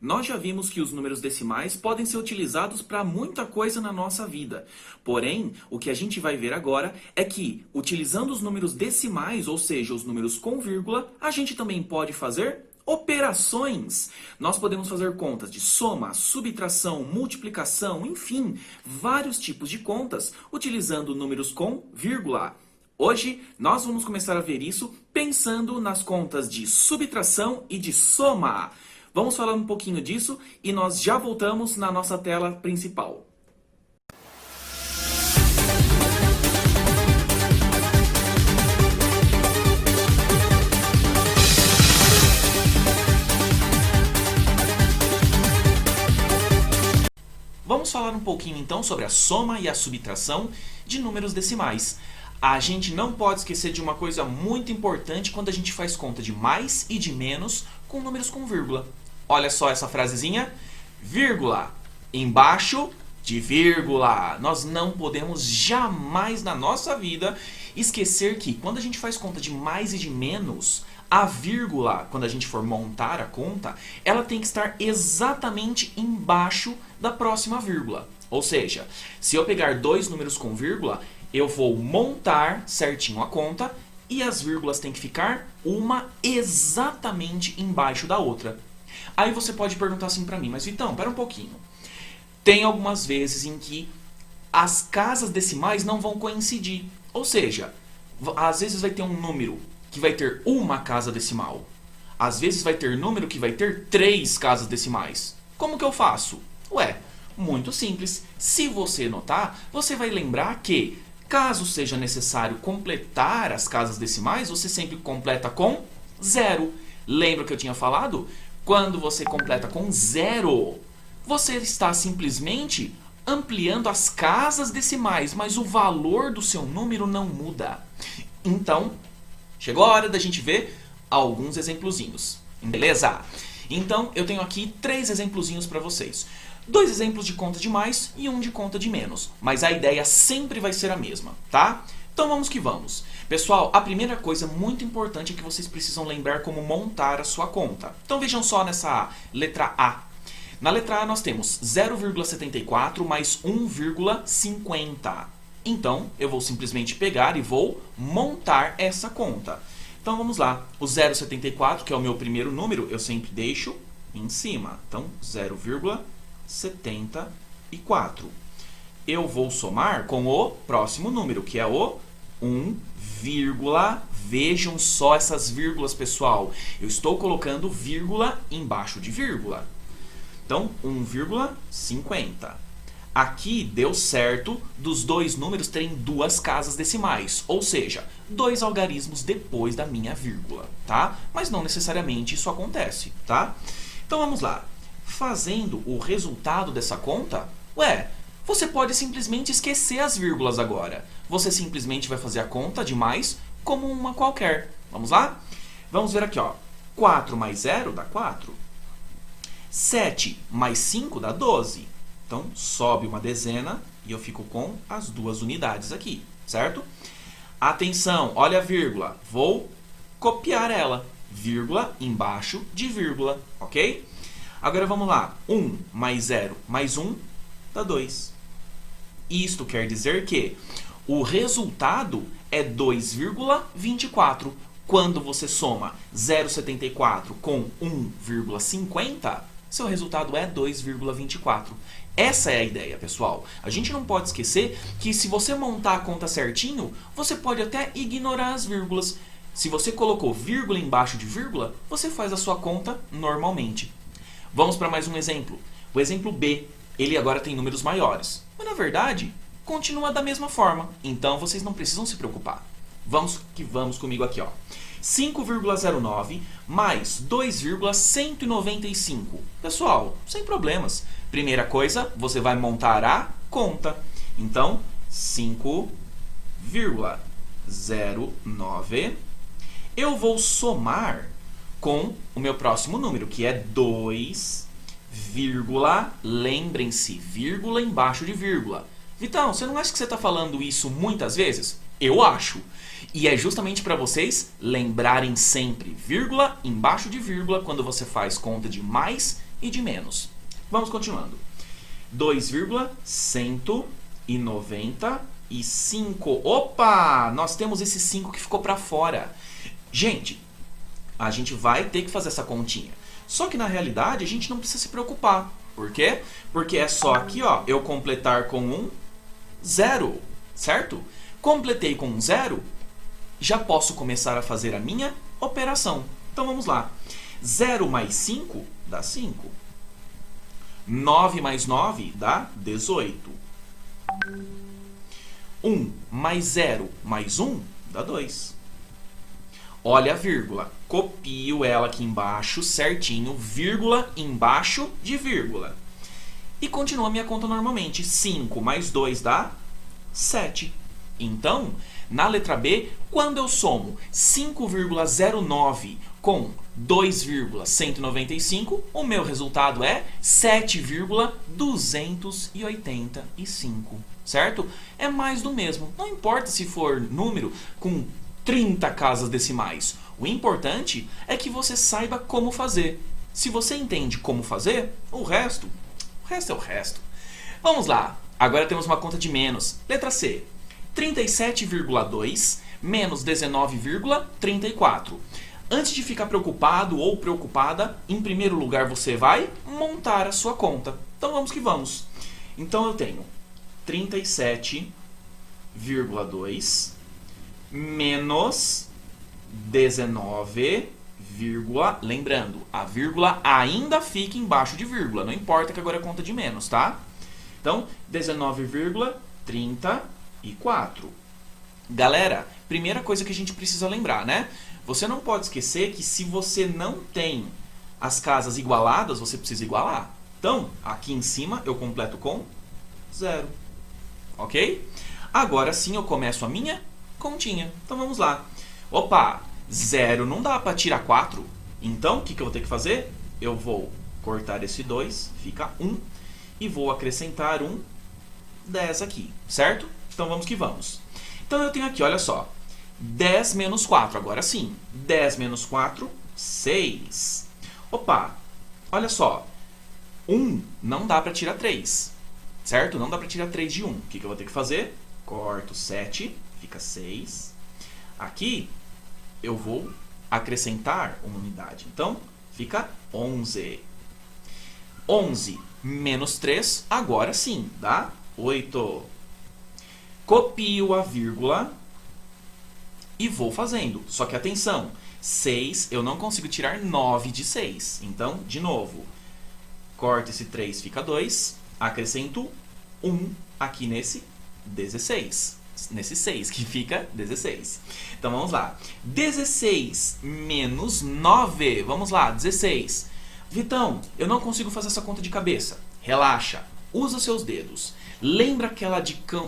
Nós já vimos que os números decimais podem ser utilizados para muita coisa na nossa vida. Porém, o que a gente vai ver agora é que, utilizando os números decimais, ou seja, os números com vírgula, a gente também pode fazer operações. Nós podemos fazer contas de soma, subtração, multiplicação, enfim, vários tipos de contas, utilizando números com vírgula. Hoje, nós vamos começar a ver isso pensando nas contas de subtração e de soma. Vamos falar um pouquinho disso e nós já voltamos na nossa tela principal. Vamos falar um pouquinho então sobre a soma e a subtração de números decimais. A gente não pode esquecer de uma coisa muito importante quando a gente faz conta de mais e de menos com números com vírgula. Olha só essa frasezinha, vírgula, embaixo de vírgula. Nós não podemos jamais na nossa vida esquecer que quando a gente faz conta de mais e de menos, a vírgula, quando a gente for montar a conta, ela tem que estar exatamente embaixo da próxima vírgula. Ou seja, se eu pegar dois números com vírgula, eu vou montar certinho a conta e as vírgulas têm que ficar uma exatamente embaixo da outra. Aí você pode perguntar assim pra mim, mas Vitão, pera um pouquinho. Tem algumas vezes em que as casas decimais não vão coincidir. Ou seja, às vezes vai ter um número que vai ter uma casa decimal. Às vezes vai ter número que vai ter 3 casas decimais. Como que eu faço? Ué, muito simples. Se você notar, você vai lembrar que, caso seja necessário completar as casas decimais, você sempre completa com 0. Lembra que eu tinha falado? Quando você completa com 0, você está simplesmente ampliando as casas decimais, mas o valor do seu número não muda. Então, chegou a hora da gente ver alguns exemplozinhos. Beleza? Então, eu tenho aqui 3 exemplozinhos para vocês. 2 exemplos de conta de mais e um de conta de menos. Mas a ideia sempre vai ser a mesma, tá? Então vamos que vamos. Pessoal, a primeira coisa muito importante é que vocês precisam lembrar como montar a sua conta. Então vejam só nessa letra A. Na letra A nós temos 0,74 mais 1,50. Então, eu vou simplesmente pegar e vou montar essa conta. Então vamos lá. O 0,74, que é o meu primeiro número, eu sempre deixo em cima. Então, 0,74. Eu vou somar com o próximo número, que é o 1, vejam só essas vírgulas, pessoal. Eu estou colocando vírgula embaixo de vírgula. Então, 1,50. Aqui deu certo dos dois números terem 2 casas decimais, ou seja, 2 algarismos depois da minha vírgula, tá? Mas não necessariamente isso acontece, tá? Então vamos lá. Fazendo o resultado dessa conta, você pode simplesmente esquecer as vírgulas agora. Você simplesmente vai fazer a conta de mais como uma qualquer. Vamos lá? Vamos ver aqui, ó. 4 mais 0 dá 4. 7 mais 5 dá 12. Então, sobe uma dezena e eu fico com as 2 unidades aqui, certo? Atenção, olha a vírgula. Vou copiar ela. Vírgula embaixo de vírgula, ok? Agora vamos lá. 1 mais 0 mais 1 dá 2. Isto quer dizer que o resultado é 2,24. Quando você soma 0,74 com 1,50, seu resultado é 2,24. Essa é a ideia, pessoal. A gente não pode esquecer que se você montar a conta certinho, você pode até ignorar as vírgulas. Se você colocou vírgula embaixo de vírgula, você faz a sua conta normalmente. Vamos para mais um exemplo. O exemplo B, ele agora tem números maiores. Mas na verdade, continua da mesma forma. Então vocês não precisam se preocupar. Vamos comigo aqui, ó. 5,09 mais 2,195. Pessoal, sem problemas. Primeira coisa, você vai montar a conta. Então, 5,09. Eu vou somar com o meu próximo número, que é 2, lembrem-se, vírgula embaixo de vírgula. Vitão, você não acha que você está falando isso muitas vezes? Eu acho. E é justamente para vocês lembrarem sempre, vírgula embaixo de vírgula, quando você faz conta de mais e de menos. Vamos continuando. 2,195. Opa! Nós temos esse 5 que ficou para fora. Gente, a gente vai ter que fazer essa continha. Só que na realidade a gente não precisa se preocupar. Por quê? Porque é só aqui, ó, eu completar com um 0, certo? Completei com um 0, já posso começar a fazer a minha operação. Então vamos lá. 0 mais 5 dá 5. 9 mais 9 dá 18. 1 mais 0 mais 1 dá 2. Olha a vírgula. Copio ela aqui embaixo certinho, vírgula embaixo de vírgula. E continua a minha conta normalmente. 5 mais 2 dá 7. Então, na letra B, quando eu somo 5,09 com 2,195, o meu resultado é 7,285, certo? É mais do mesmo. Não importa se for número com 30 casas decimais. O importante é que você saiba como fazer. Se você entende como fazer, o resto é o resto. Vamos lá. Agora temos uma conta de menos. Letra C. 37,2 menos 19,34. Antes de ficar preocupado ou preocupada, em primeiro lugar você vai montar a sua conta. Então vamos que vamos. Então eu tenho 37,2 menos 19, lembrando, a vírgula ainda fica embaixo de vírgula, não importa que agora é conta de menos, tá? Então, 19,34. Galera, primeira coisa que a gente precisa lembrar, né? Você não pode esquecer que se você não tem as casas igualadas, você precisa igualar. Então, aqui em cima eu completo com 0. Ok? Agora sim eu começo a minha continha. Então vamos lá. Opa, 0 não dá para tirar 4. Então, o que eu vou ter que fazer? Eu vou cortar esse 2, fica 1. E vou acrescentar um 10 aqui, certo? Então vamos que vamos. Então eu tenho aqui, olha só. 10 menos 4, agora sim. 10 menos 4, 6. Opa, olha só. 1 não dá para tirar 3, certo? Não dá para tirar 3 de 1. O que eu vou ter que fazer? Corto 7, fica 6. Aqui eu vou acrescentar uma unidade. Então, fica 11. 11 menos 3, agora sim, dá 8. Copio a vírgula e vou fazendo. Só que atenção, 6 eu não consigo tirar 9 de 6. Então, de novo, corto esse 3, fica 2. Acrescento 1 aqui nesse 16. Nesse 6, que fica 16. Então, vamos lá. 16 menos 9. Vamos lá, 16. Vitão, eu não consigo fazer essa conta de cabeça. Relaxa, usa seus dedos. Lembra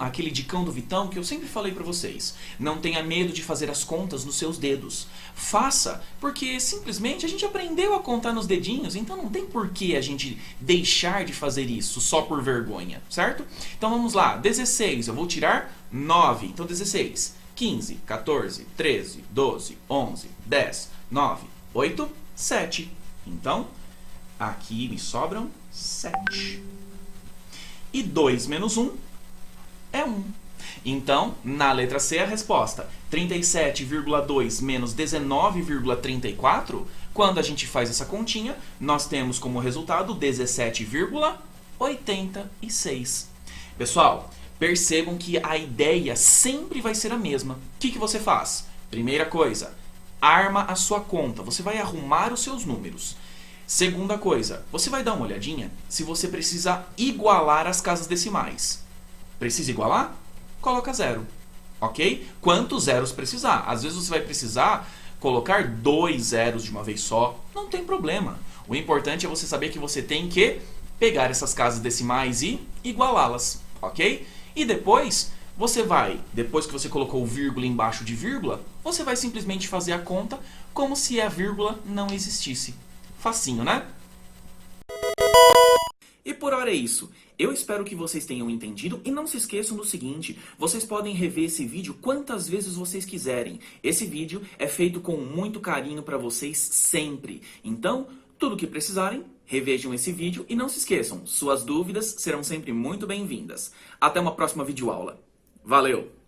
aquele dicão do Vitão que eu sempre falei para vocês? Não tenha medo de fazer as contas nos seus dedos. Faça, porque simplesmente a gente aprendeu a contar nos dedinhos, então não tem por que a gente deixar de fazer isso só por vergonha, certo? Então vamos lá, 16, eu vou tirar 9, então 16, 15, 14, 13, 12, 11, 10, 9, 8, 7. Então, aqui me sobram 7. E 2 menos 1 é 1. Então, na letra C, a resposta 37,2 menos 19,34, quando a gente faz essa continha, nós temos como resultado 17,86. Pessoal, percebam que a ideia sempre vai ser a mesma. O que você faz? Primeira coisa, arma a sua conta. Você vai arrumar os seus números. Segunda coisa, você vai dar uma olhadinha se você precisa igualar as casas decimais. Precisa igualar? Coloca 0, ok? Quantos zeros precisar? Às vezes você vai precisar colocar 2 zeros de uma vez só. Não tem problema. O importante é você saber que você tem que pegar essas casas decimais e igualá-las, ok? E depois, depois que você colocou o vírgula embaixo de vírgula, você vai simplesmente fazer a conta como se a vírgula não existisse. Facinho, né? E por hora é isso. Eu espero que vocês tenham entendido e não se esqueçam do seguinte, vocês podem rever esse vídeo quantas vezes vocês quiserem. Esse vídeo é feito com muito carinho para vocês sempre. Então, tudo que precisarem, Revejam esse vídeo e não se esqueçam, suas dúvidas serão sempre muito bem-vindas. Até uma próxima videoaula. Valeu!